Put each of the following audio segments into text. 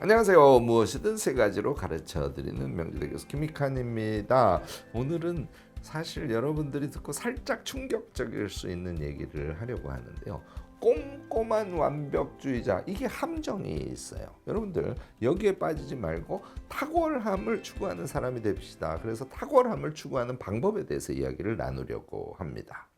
안녕하세요. 무엇이든 세 가지로 가르쳐드리는 명지대 교수 김익환입니다. 오늘은 사실 여러분들이 듣고 살짝 충격적일 수 있는 얘기를 하려고 하는데요. 꼼꼼한 완벽주의자, 이게 함정이 있어요. 여러분들 여기에 빠지지 말고 탁월함을 추구하는 사람이 됩시다. 그래서 탁월함을 추구하는 방법에 대해서 이야기를 나누려고 합니다.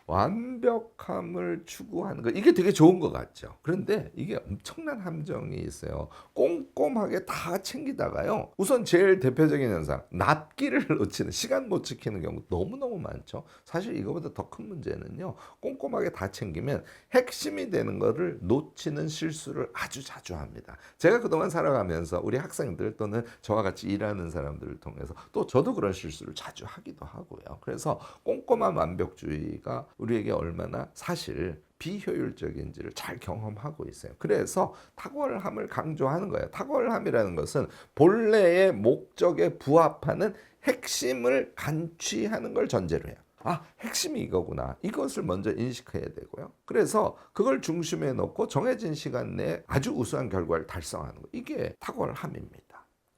완벽함을 추구하는 거, 이게 되게 좋은 것 같죠. 그런데 이게 엄청난 함정이 있어요. 꼼꼼하게 다 챙기다가요, 우선 제일 대표적인 현상, 납기를 놓치는, 시간 못 지키는 경우 너무너무 많죠. 사실 이거보다 더 큰 문제는요, 꼼꼼하게 다 챙기면 핵심이 되는 거를 놓치는 실수를 아주 자주 합니다. 제가 그동안 살아가면서 우리 학생들 또는 저와 같이 일하는 사람들을 통해서 또 저도 그런 실수를 자주 하기도 하고요. 그래서 꼼꼼한 완벽주의가 우리에게 얼마나 사실 비효율적인지를 잘 경험하고 있어요. 그래서 탁월함을 강조하는 거예요. 탁월함이라는 것은 본래의 목적에 부합하는 핵심을 간취하는 걸 전제로 해요. 아, 핵심이 이거구나. 이것을 먼저 인식해야 되고요. 그래서 그걸 중심에 놓고 정해진 시간 내에 아주 우수한 결과를 달성하는 거. 이게 탁월함입니다.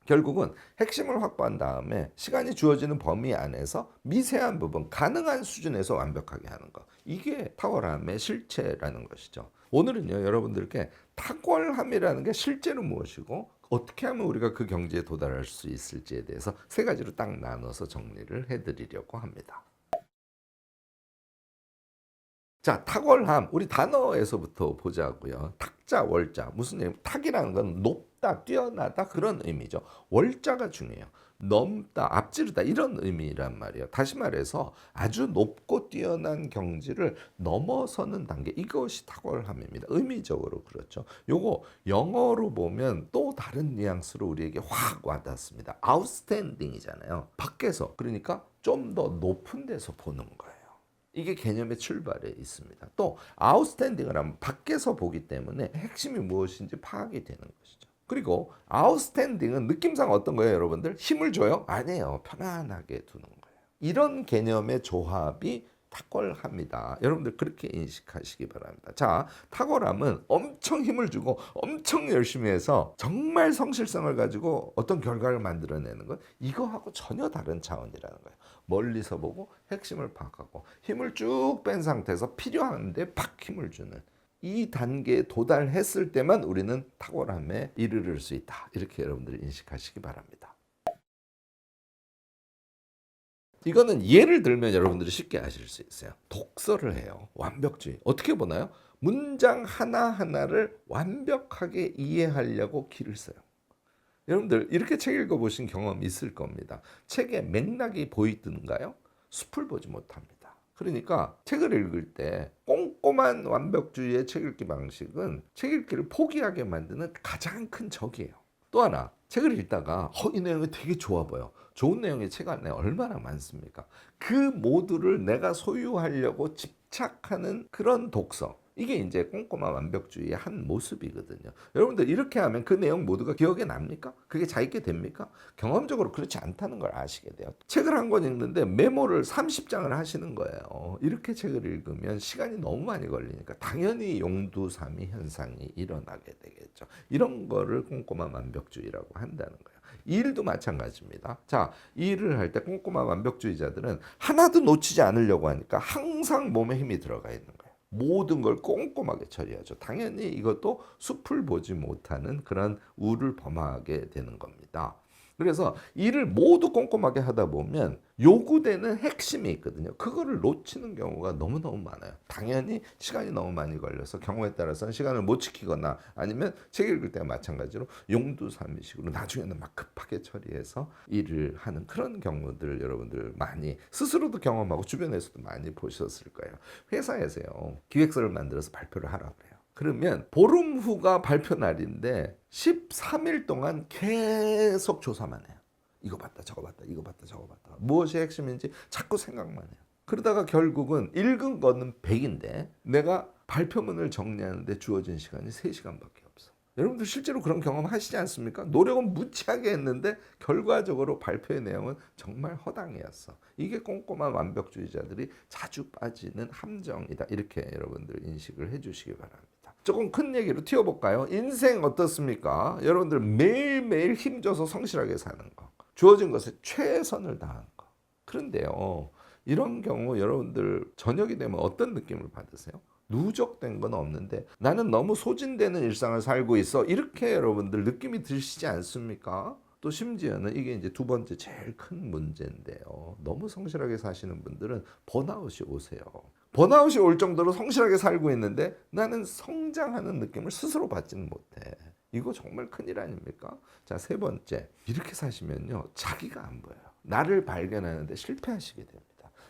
결국은 핵심을 확보한 다음에 시간이 주어지는 범위 안에서 미세한 부분, 가능한 수준에서 완벽하게 하는 것. 이게 탁월함의 실체라는 것이죠. 오늘은요, 여러분들께 탁월함이라는 게 실제로 무엇이고 어떻게 하면 우리가 그 경지에 도달할 수 있을지에 대해서 세 가지로 딱 나눠서 정리를 해드리려고 합니다. 자, 탁월함, 우리 단어에서부터 보자고요. 탁자, 월자, 무슨 얘기? 탁이라는 건 높다, 뛰어나다, 그런 의미죠. 월자가 중요해요. 넘다, 앞지르다, 이런 의미란 말이에요. 다시 말해서 아주 높고 뛰어난 경지를 넘어서는 단계, 이것이 탁월함입니다. 의미적으로 그렇죠. 요거 영어로 보면 또 다른 뉘앙스로 우리에게 확 와닿습니다. outstanding이잖아요. 밖에서, 그러니까 좀 더 높은 데서 보는 거예요. 이게 개념의 출발에 있습니다. 또 아웃스탠딩을 하면 밖에서 보기 때문에 핵심이 무엇인지 파악이 되는 것이죠. 그리고 아웃스탠딩은 느낌상 어떤 거예요, 여러분들? 힘을 줘요? 아니에요. 편안하게 두는 거예요. 이런 개념의 조합이 탁월합니다. 여러분들 그렇게 인식하시기 바랍니다. 자, 탁월함은 엄청 힘을 주고 엄청 열심히 해서 정말 성실성을 가지고 어떤 결과를 만들어내는 것, 이거하고 전혀 다른 차원이라는 거예요. 멀리서 보고 핵심을 파악하고 힘을 쭉 뺀 상태에서 필요한데 팍 힘을 주는, 이 단계에 도달했을 때만 우리는 탁월함에 이르를 수 있다. 이렇게 여러분들이 인식하시기 바랍니다. 이거는 예를 들면 여러분들이 쉽게 아실 수 있어요. 독서를 해요. 완벽주의. 어떻게 보나요? 문장 하나하나를 완벽하게 이해하려고 기를 써요. 여러분들 이렇게 책 읽어보신 경험 있을 겁니다. 책의 맥락이 보이던가요? 숲을 보지 못합니다. 그러니까 책을 읽을 때 꼼꼼한 완벽주의의 책 읽기 방식은 책 읽기를 포기하게 만드는 가장 큰 적이에요. 또 하나, 책을 읽다가 이 내용이 되게 좋아 보여. 좋은 내용이 책 안에 얼마나 많습니까? 그 모두를 내가 소유하려고 집착하는 그런 독서, 이게 이제 꼼꼼한 완벽주의의 한 모습이거든요. 여러분들 이렇게 하면 그 내용 모두가 기억에 납니까? 그게 자 있게 됩니까? 경험적으로 그렇지 않다는 걸 아시게 돼요. 책을 한 권 읽는데 메모를 30장을 하시는 거예요. 이렇게 책을 읽으면 시간이 너무 많이 걸리니까 당연히 용두사미 현상이 일어나게 되겠죠. 이런 거를 꼼꼼한 완벽주의라고 한다는 거예요. 일도 마찬가지입니다. 자, 일을 할 때 꼼꼼한 완벽주의자들은 하나도 놓치지 않으려고 하니까 항상 몸에 힘이 들어가 있는 거예요. 모든 걸 꼼꼼하게 처리하죠. 당연히 이것도 숲을 보지 못하는 그런 우를 범하게 되는 겁니다. 그래서 일을 모두 꼼꼼하게 하다 보면 요구되는 핵심이 있거든요. 그거를 놓치는 경우가 너무너무 많아요. 당연히 시간이 너무 많이 걸려서 경우에 따라서는 시간을 못 지키거나 아니면 책 읽을 때와 마찬가지로 용두사미식으로 나중에는 막 급하게 처리해서 일을 하는 그런 경우들 여러분들 많이 스스로도 경험하고 주변에서도 많이 보셨을 거예요. 회사에서요, 기획서를 만들어서 발표를 하라고 그래요. 그러면 보름 후가 발표 날인데 13일 동안 계속 조사만 해요. 이거 봤다 저거 봤다 이거 봤다 저거 봤다, 무엇이 핵심인지 자꾸 생각만 해요. 그러다가 결국은 읽은 거는 100인데 내가 발표문을 정리하는데 주어진 시간이 3시간밖에 없어. 여러분들 실제로 그런 경험 하시지 않습니까? 노력은 무지하게 했는데 결과적으로 발표의 내용은 정말 허당이었어. 이게 꼼꼼한 완벽주의자들이 자주 빠지는 함정이다. 이렇게 여러분들 인식을 해주시기 바랍니다. 조금 큰 얘기로 튀어볼까요? 인생 어떻습니까? 여러분들 매일매일 힘줘서 성실하게 사는 거. 주어진 것에 최선을 다하는 거. 그런데요, 이런 경우 여러분들 저녁이 되면 어떤 느낌을 받으세요? 누적된 건 없는데 나는 너무 소진되는 일상을 살고 있어. 이렇게 여러분들 느낌이 드시지 않습니까? 또 심지어는 이게 이제 두 번째 제일 큰 문제인데요. 너무 성실하게 사시는 분들은 번아웃이 오세요. 번아웃이 올 정도로 성실하게 살고 있는데 나는 성장하는 느낌을 스스로 받지는 못해. 이거 정말 큰일 아닙니까? 자, 세 번째. 이렇게 사시면요, 자기가 안 보여요. 나를 발견하는데 실패하시게 됩니다.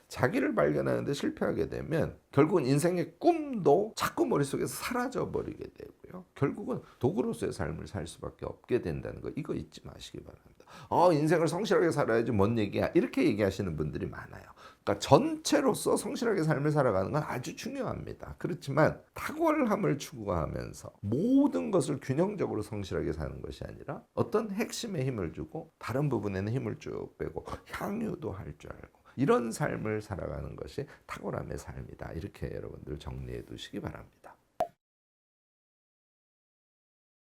자기를 발견하는데 실패하게 되면 결국은 인생의 꿈도 자꾸 머릿속에서 사라져 버리게 되고요. 결국은 도구로서의 삶을 살 수밖에 없게 된다는 거, 이거 잊지 마시기 바랍니다. 인생을 성실하게 살아야지 뭔 얘기야, 이렇게 얘기하시는 분들이 많아요. 그러니까 전체로서 성실하게 삶을 살아가는 건 아주 중요합니다. 그렇지만 탁월함을 추구하면서 모든 것을 균형적으로 성실하게 사는 것이 아니라 어떤 핵심에 힘을 주고 다른 부분에는 힘을 쭉 빼고 향유도 할 줄 알고, 이런 삶을 살아가는 것이 탁월함의 삶이다. 이렇게 여러분들 정리해 두시기 바랍니다.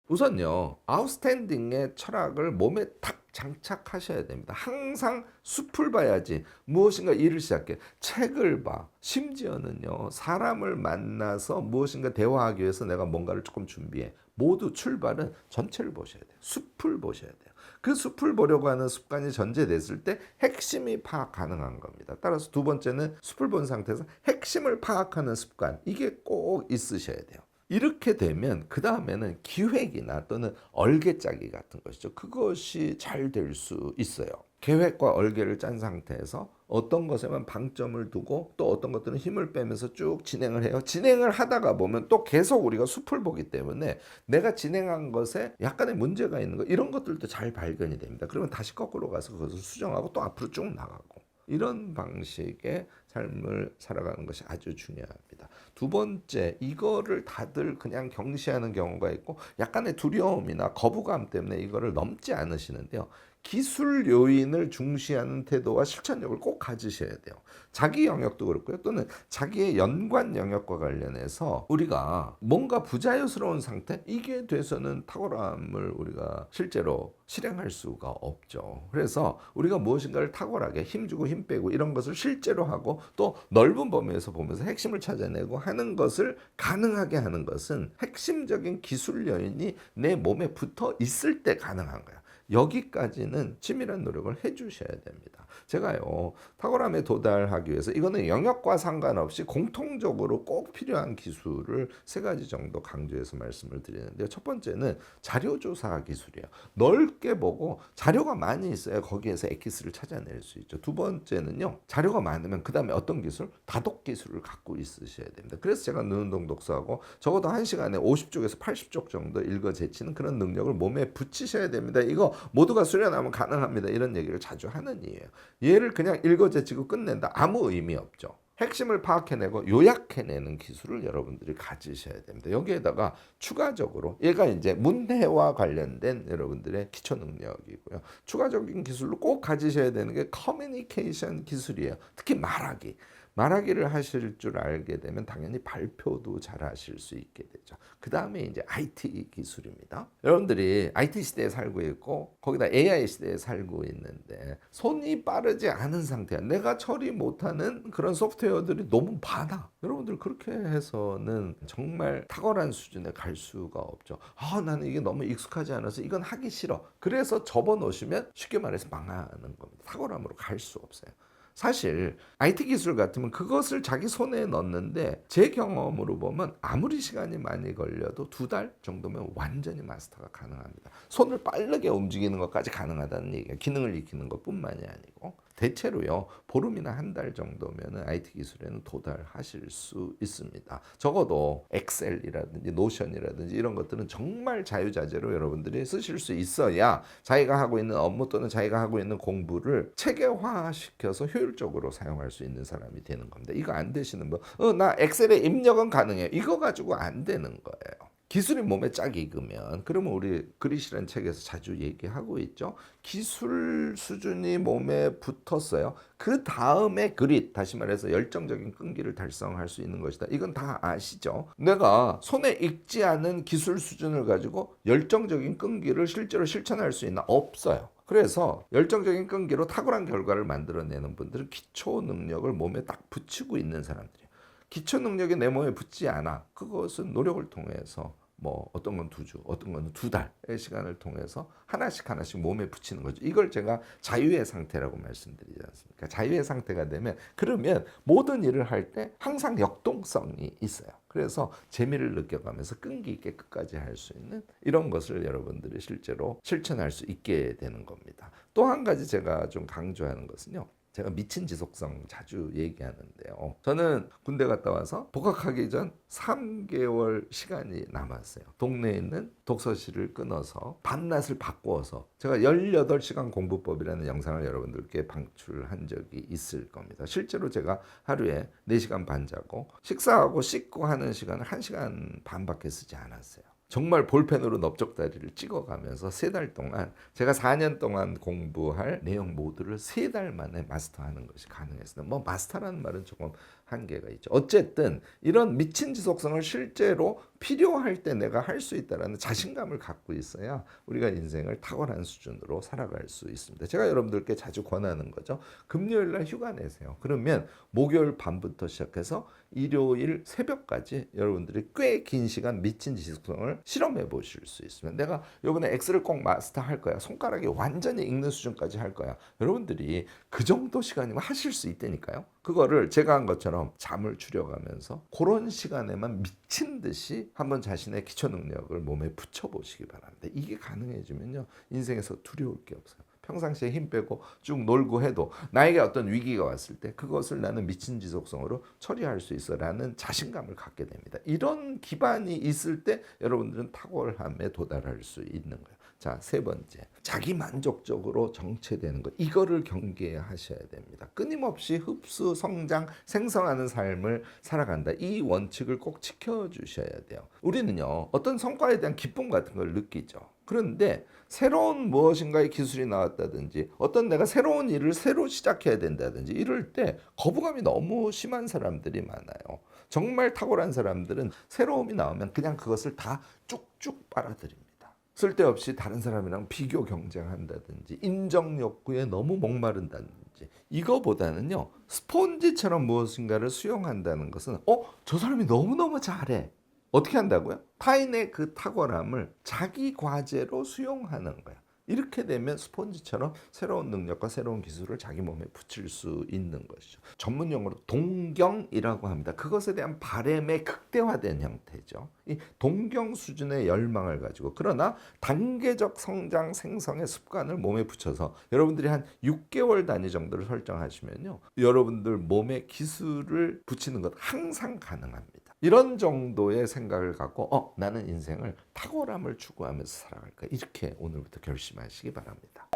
우선요, 아웃스탠딩의 철학을 몸에 탁 장착하셔야 됩니다. 항상 숲을 봐야지 무엇인가 일을 시작해. 책을 봐. 심지어는요, 사람을 만나서 무엇인가 대화하기 위해서 내가 뭔가를 조금 준비해. 모두 출발은 전체를 보셔야 돼요. 숲을 보셔야 돼요. 그 숲을 보려고 하는 습관이 전제됐을 때 핵심이 파악 가능한 겁니다. 따라서 두 번째는 숲을 본 상태에서 핵심을 파악하는 습관, 이게 꼭 있으셔야 돼요. 이렇게 되면 그 다음에는 기획이나 또는 얼개짜기 같은 것이죠. 그것이 잘 될 수 있어요. 계획과 얼개를 짠 상태에서 어떤 것에만 방점을 두고 또 어떤 것들은 힘을 빼면서 쭉 진행을 해요. 진행을 하다가 보면 또 계속 우리가 숲을 보기 때문에 내가 진행한 것에 약간의 문제가 있는 거, 이런 것들도 잘 발견이 됩니다. 그러면 다시 거꾸로 가서 그것을 수정하고 또 앞으로 쭉 나가고, 이런 방식의 삶을 살아가는 것이 아주 중요합니다. 두 번째, 이거를 다들 그냥 경시하는 경우가 있고 약간의 두려움이나 거부감 때문에 이거를 넘지 않으시는데요. 기술 요인을 중시하는 태도와 실천력을 꼭 가지셔야 돼요. 자기 영역도 그렇고요. 또는 자기의 연관 영역과 관련해서 우리가 뭔가 부자연스러운 상태, 이게 돼서는 탁월함을 우리가 실제로 실행할 수가 없죠. 그래서 우리가 무엇인가를 탁월하게 힘주고 힘 빼고 이런 것을 실제로 하고 또 넓은 범위에서 보면서 핵심을 찾아내고 하는 것을 가능하게 하는 것은 핵심적인 기술 요인이 내 몸에 붙어 있을 때 가능한 거야. 여기까지는 치밀한 노력을 해주셔야 됩니다. 제가요, 탁월함에 도달하기 위해서 이거는 영역과 상관없이 공통적으로 꼭 필요한 기술을 세 가지 정도 강조해서 말씀을 드리는데요. 첫 번째는 자료조사 기술이에요. 넓게 보고 자료가 많이 있어야 거기에서 엑기스를 찾아낼 수 있죠. 두 번째는요, 자료가 많으면 그 다음에 어떤 기술? 다독 기술을 갖고 있으셔야 됩니다. 그래서 제가 눈운동 독서하고 적어도 1시간에 50쪽에서 80쪽 정도 읽어 제치는 그런 능력을 몸에 붙이셔야 됩니다. 이거 모두가 수련하면 가능합니다. 이런 얘기를 자주 하는 이유예요. 얘를 그냥 읽어 제치고 끝낸다, 아무 의미 없죠. 핵심을 파악해내고 요약해내는 기술을 여러분들이 가지셔야 됩니다. 여기에다가 추가적으로 얘가 이제 문해와 관련된 여러분들의 기초 능력이고요. 추가적인 기술로 꼭 가지셔야 되는 게 커뮤니케이션 기술이에요. 특히 말하기. 말하기를 하실 줄 알게 되면 당연히 발표도 잘 하실 수 있게 되죠. 그 다음에 이제 IT 기술입니다. 여러분들이 IT 시대에 살고 있고 거기다 AI 시대에 살고 있는데 손이 빠르지 않은 상태야. 내가 처리 못하는 그런 소프트웨어들이 너무 많아. 여러분들 그렇게 해서는 정말 탁월한 수준에 갈 수가 없죠. 나는 이게 너무 익숙하지 않아서 이건 하기 싫어. 그래서 접어놓으시면 쉽게 말해서 망하는 겁니다. 탁월함으로 갈 수 없어요. 사실 IT 기술 같으면 그것을 자기 손에 넣는데 제 경험으로 보면 아무리 시간이 많이 걸려도 2달 정도면 완전히 마스터가 가능합니다. 손을 빠르게 움직이는 것까지 가능하다는 얘기예요. 기능을 익히는 것뿐만이 아니고 대체로요, 보름이나 한 달 정도면 IT 기술에는 도달하실 수 있습니다. 적어도 엑셀이라든지 노션이라든지 이런 것들은 정말 자유자재로 여러분들이 쓰실 수 있어야 자기가 하고 있는 업무 또는 자기가 하고 있는 공부를 체계화시켜서 효율적으로 사용할 수 있는 사람이 되는 겁니다. 이거 안 되시는 분, 나 엑셀에 입력은 가능해요. 이거 가지고 안 되는 거예요. 기술이 몸에 쫙 익으면 그러면 우리 그릿이라는 책에서 자주 얘기하고 있죠. 기술 수준이 몸에 붙었어요. 그 다음에 그릿, 다시 말해서 열정적인 끈기를 달성할 수 있는 것이다. 이건 다 아시죠? 내가 손에 익지 않은 기술 수준을 가지고 열정적인 끈기를 실제로 실천할 수 있나? 없어요. 그래서 열정적인 끈기로 탁월한 결과를 만들어내는 분들은 기초 능력을 몸에 딱 붙이고 있는 사람들이에요. 기초 능력이 내 몸에 붙지 않아. 그것은 노력을 통해서 뭐 어떤 건 2주, 어떤 건 2달의 시간을 통해서 하나씩 몸에 붙이는 거죠. 이걸 제가 자유의 상태라고 말씀드리지 않습니까? 자유의 상태가 되면 그러면 모든 일을 할 때 항상 역동성이 있어요. 그래서 재미를 느껴가면서 끈기 있게 끝까지 할 수 있는 이런 것을 여러분들이 실제로 실천할 수 있게 되는 겁니다. 또 한 가지 제가 좀 강조하는 것은요. 제가 미친 지속성 자주 얘기하는데요. 저는 군대 갔다 와서 복학하기 전 3개월 시간이 남았어요. 동네에 있는 독서실을 끊어서 밤낮을 바꾸어서 제가 18시간 공부법이라는 영상을 여러분들께 방출한 적이 있을 겁니다. 실제로 제가 하루에 4시간 반 자고 식사하고 씻고 하는 시간을 1시간 반밖에 쓰지 않았어요. 정말 볼펜으로 넓적다리를 찍어가면서 3달 동안 제가 4년 동안 공부할 내용 모두를 3달 만에 마스터하는 것이 가능했습니다. 뭐 마스터라는 말은 조금 한계가 있죠. 어쨌든 이런 미친 지속성을 실제로 필요할 때 내가 할 수 있다는 자신감을 갖고 있어야 우리가 인생을 탁월한 수준으로 살아갈 수 있습니다. 제가 여러분들께 자주 권하는 거죠. 금요일 날 휴가 내세요. 그러면 목요일 밤부터 시작해서 일요일 새벽까지 여러분들이 꽤 긴 시간 미친 지속성을 실험해 보실 수 있습니다. 내가 이번에 X를 꼭 마스터할 거야. 손가락이 완전히 익는 수준까지 할 거야. 여러분들이 그 정도 시간이면 하실 수 있다니까요. 그거를 제가 한 것처럼 잠을 줄여가면서 그런 시간에만 미친 듯이 한번 자신의 기초 능력을 몸에 붙여보시기 바랍니다. 이게 가능해지면요. 인생에서 두려울 게 없어요. 평상시에 힘 빼고 쭉 놀고 해도 나에게 어떤 위기가 왔을 때 그것을 나는 미친 지속성으로 처리할 수 있어라는 자신감을 갖게 됩니다. 이런 기반이 있을 때 여러분들은 탁월함에 도달할 수 있는 거예요. 자, 3번째. 자기 만족적으로 정체되는 것. 이거를 경계하셔야 됩니다. 끊임없이 흡수, 성장, 생성하는 삶을 살아간다. 이 원칙을 꼭 지켜주셔야 돼요. 우리는요, 어떤 성과에 대한 기쁨 같은 걸 느끼죠. 그런데 새로운 무엇인가의 기술이 나왔다든지 어떤 내가 새로운 일을 새로 시작해야 된다든지 이럴 때 거부감이 너무 심한 사람들이 많아요. 정말 탁월한 사람들은 새로움이 나오면 그냥 그것을 다 쭉쭉 빨아들입니다. 쓸데없이 다른 사람이랑 비교 경쟁한다든지 인정 욕구에 너무 목마른다든지 이거보다는요. 스폰지처럼 무엇인가를 수용한다는 것은 저 사람이 너무너무 잘해. 어떻게 한다고요? 타인의 그 탁월함을 자기 과제로 수용하는 거야. 이렇게 되면 스폰지처럼 새로운 능력과 새로운 기술을 자기 몸에 붙일 수 있는 것이죠. 전문 용어로 동경이라고 합니다. 그것에 대한 바램의 극대화된 형태죠. 이 동경 수준의 열망을 가지고 그러나 단계적 성장 생성의 습관을 몸에 붙여서 여러분들이 한 6개월 단위 정도를 설정하시면요. 여러분들 몸에 기술을 붙이는 것 항상 가능합니다. 이런 정도의 생각을 갖고 나는 인생을 탁월함을 추구하면서 살아갈까 이렇게 오늘부터 결심하시기 바랍니다.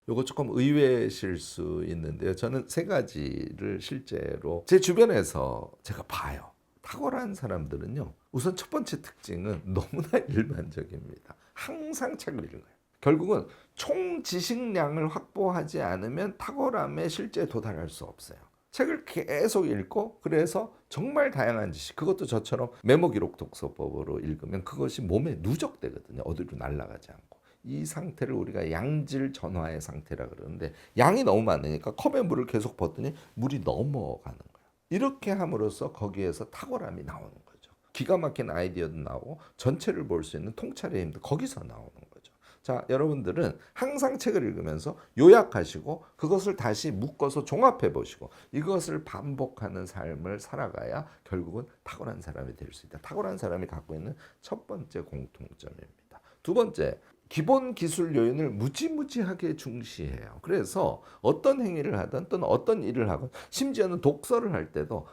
요거 조금 의외실 수 있는데요. 저는 3가지를 실제로 제 주변에서 제가 봐요. 탁월한 사람들은요. 우선 첫 번째 특징은 너무나 일반적입니다. 항상 책을 읽는 거예요. 결국은 총 지식량을 확보하지 않으면 탁월함에 실제 도달할 수 없어요. 책을 계속 읽고 그래서 정말 다양한 지식 그것도 저처럼 메모 기록 독서법으로 읽으면 그것이 몸에 누적되거든요. 어디로 날아가지 않고. 이 상태를 우리가 양질 전화의 상태라 그러는데 양이 너무 많으니까 컵에 물을 계속 붓더니 물이 넘어가는 거예요. 이렇게 함으로써 거기에서 탁월함이 나오는 거죠. 기가 막힌 아이디어도 나오고 전체를 볼 수 있는 통찰의 힘도 거기서 나오는 거죠. 자, 여러분들은 항상 책을 읽으면서 요약하시고 그것을 다시 묶어서 종합해 보시고 이것을 반복하는 삶을 살아가야 결국은 탁월한 사람이 될 수 있다. 탁월한 사람이 갖고 있는 첫 번째 공통점입니다. 2번째, 기본 기술 요인을 무지무지하게 중시해요. 그래서 어떤 행위를 하든 또는 어떤 일을 하건 심지어는 독서를 할 때도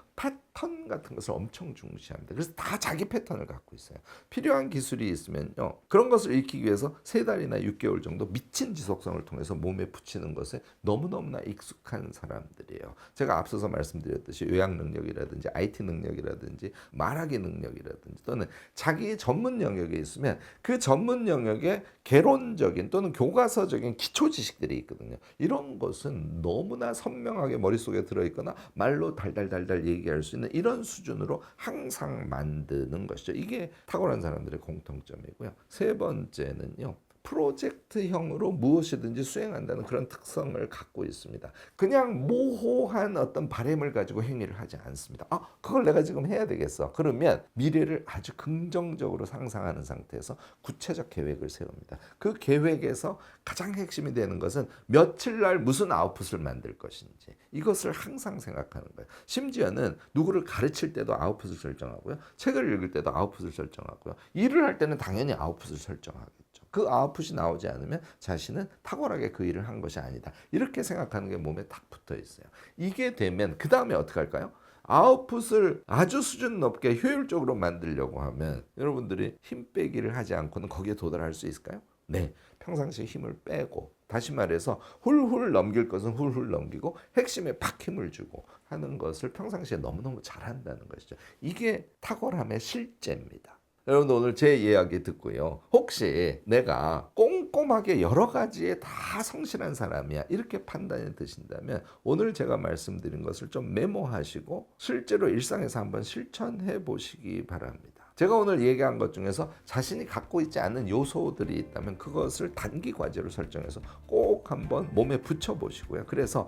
패턴 같은 것을 엄청 중시합니다. 그래서 다 자기 패턴을 갖고 있어요. 필요한 기술이 있으면요. 그런 것을 익히기 위해서 3달이나 6개월 정도 미친 지속성을 통해서 몸에 붙이는 것에 너무너무나 익숙한 사람들이에요. 제가 앞서서 말씀드렸듯이 요약 능력이라든지 IT 능력이라든지 말하기 능력이라든지 또는 자기 전문 영역에 있으면 그 전문 영역에 개론적인 또는 교과서적인 기초 지식들이 있거든요. 이런 것은 너무나 선명하게 머릿속에 들어있거나 말로 달달달달 얘기할 수 있는 이런 수준으로 항상 만드는 것이죠. 이게 탁월한 사람들의 공통점이고요. 세 번째는요. 프로젝트형으로 무엇이든지 수행한다는 그런 특성을 갖고 있습니다. 그냥 모호한 어떤 바램을 가지고 행위를 하지 않습니다. 그걸 내가 지금 해야 되겠어. 그러면 미래를 아주 긍정적으로 상상하는 상태에서 구체적 계획을 세웁니다. 그 계획에서 가장 핵심이 되는 것은 며칠 날 무슨 아웃풋을 만들 것인지 이것을 항상 생각하는 거예요. 심지어는 누구를 가르칠 때도 아웃풋을 설정하고요. 책을 읽을 때도 아웃풋을 설정하고요. 일을 할 때는 당연히 아웃풋을 설정하겠죠. 그 아웃풋이 나오지 않으면 자신은 탁월하게 그 일을 한 것이 아니다. 이렇게 생각하는 게 몸에 딱 붙어 있어요. 이게 되면 그 다음에 어떻게 할까요? 아웃풋을 아주 수준 높게 효율적으로 만들려고 하면 여러분들이 힘 빼기를 하지 않고는 거기에 도달할 수 있을까요? 네. 평상시에 힘을 빼고 다시 말해서 훌훌 넘길 것은 훌훌 넘기고 핵심에 팍 힘을 주고 하는 것을 평상시에 너무너무 잘한다는 것이죠. 이게 탁월함의 실제입니다. 여러분들 오늘 제 이야기 듣고요. 혹시 내가 꼼꼼하게 여러 가지에 다 성실한 사람이야 이렇게 판단이 드신다면 오늘 제가 말씀드린 것을 좀 메모하시고 실제로 일상에서 한번 실천해 보시기 바랍니다. 제가 오늘 얘기한 것 중에서 자신이 갖고 있지 않은 요소들이 있다면 그것을 단기 과제로 설정해서 꼭 한번 몸에 붙여보시고요. 그래서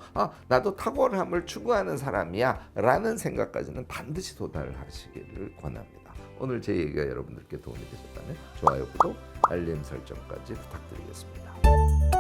나도 탁월함을 추구하는 사람이야 라는 생각까지는 반드시 도달하시기를 권합니다. 오늘 제 얘기가 여러분들께 도움이 되셨다면 좋아요, 구독, 알림 설정까지 부탁드리겠습니다.